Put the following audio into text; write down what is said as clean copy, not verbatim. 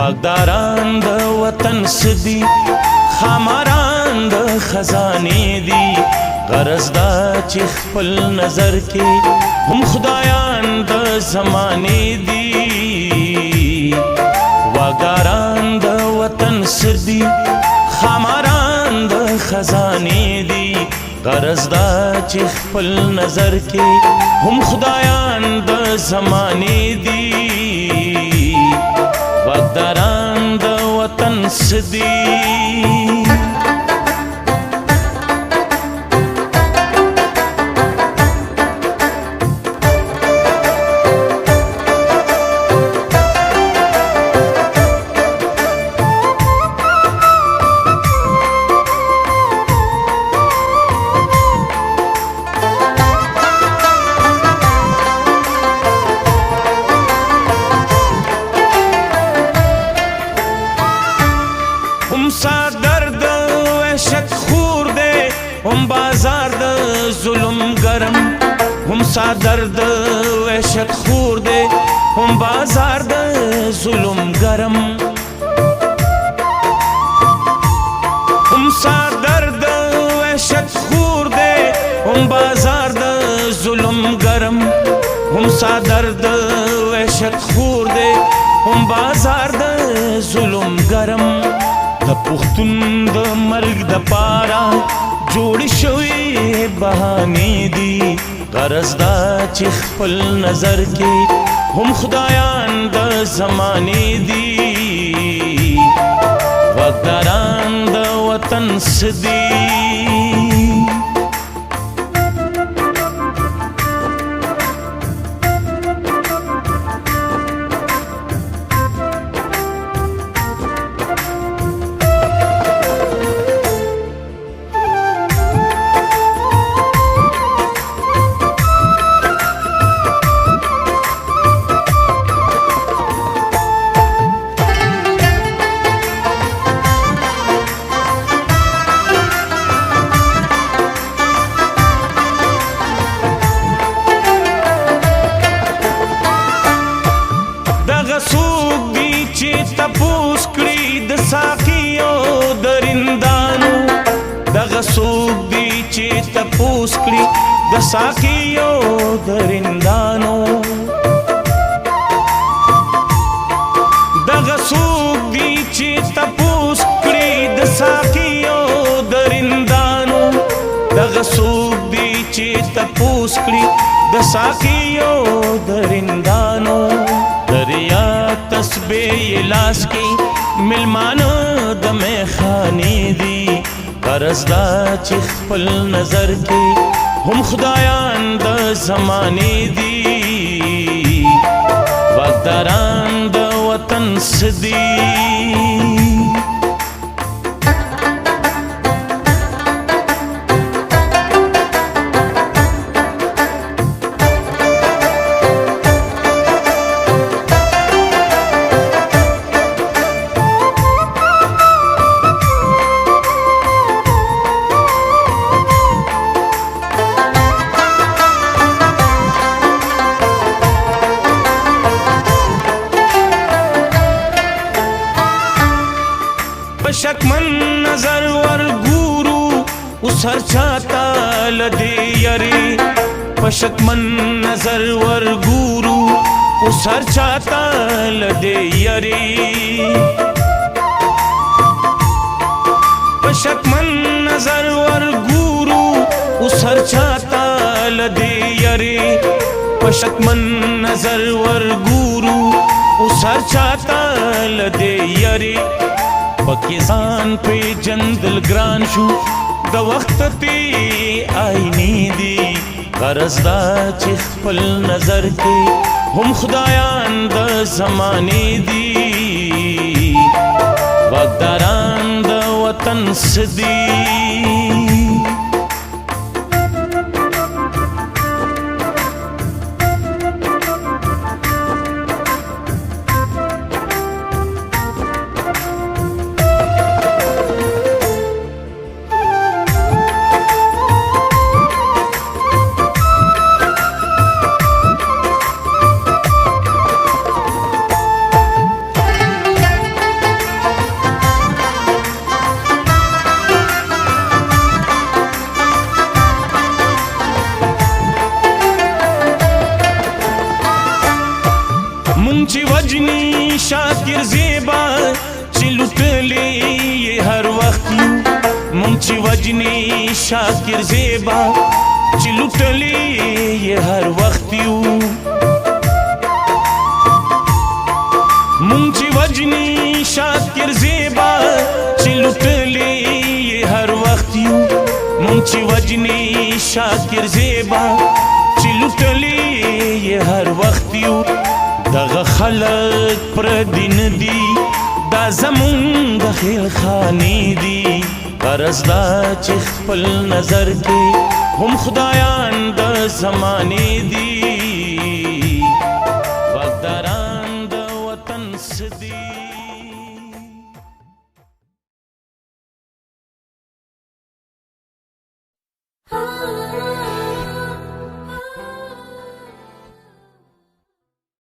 واګداران د وطن سدي خاماران د خزانې دي غرض دا چې خپل نظر کې هم خدایان د زمانې دي واګداران د وطن سدي خاماران د خزانې دي غرض دا چې خپل نظر کې هم خدایان د زمانې دي واګداران د وطن سدي صدر د وحشت خور دے هم بازار د ظلم گرم هم صدر د وحشت خور دے هم بازار د ظلم گرم هم صدر د وحشت خور دے هم بازار د ظلم گرم هم صدر د وحشت خور دے هم بازار د ظلم گرم د پښتون د مرګ د پاره جوړ شوی بهانې دي غرض دا چې خپل نظر کې هم خدایان د زمانې دي واګداران د وطن سدي تپوس کړي د ساقیو درندانو دغه څوک دی چې تپوس کړي د ساقیو درندانو دغه څوک دی چې تپوس کړي د ساقیو درندانو دغه څوک دی چې تپوس کړي د ساقیو درندانو دریا تسبیح لاس کی ملمانو د میخانې دي غرض دا چې خپل نظر کې هم خدایان د زمانې دي واګداران د وطن سدي شکمن نظر ور ګورو اوس هر چاته لدی یری پشکمن نظر ور ګورو اوس هر چاته لدی یری پشکمن نظر ور ګورو اوس هر چاته لدی یری پشکمن نظر ور ګورو اوس هر چاته لدی یری پکې ځان پیژندل ګران شو د وخت تی آئینې دي غرض دا چې خپل نظر کې هم خدایان د زمانې دي واګداران د وطن سدي مونږ چې وجني شاکر زیبا چې لوټلې یې هر وخت یو مونږ چې وجني شاکر زیبا چې لوټلې یې هر وخت یو مونږ چې وجني شاکر زیبا چې لوټلې یې هر وخت یو مونږ چې وجني شاکر زیبا چې لوټلې یې هر وخت یو دغه خلک پر دین دی دا زمون د خیل خانی دی غرض دا چې خپل نظر کې هم خدایان د زمانې دی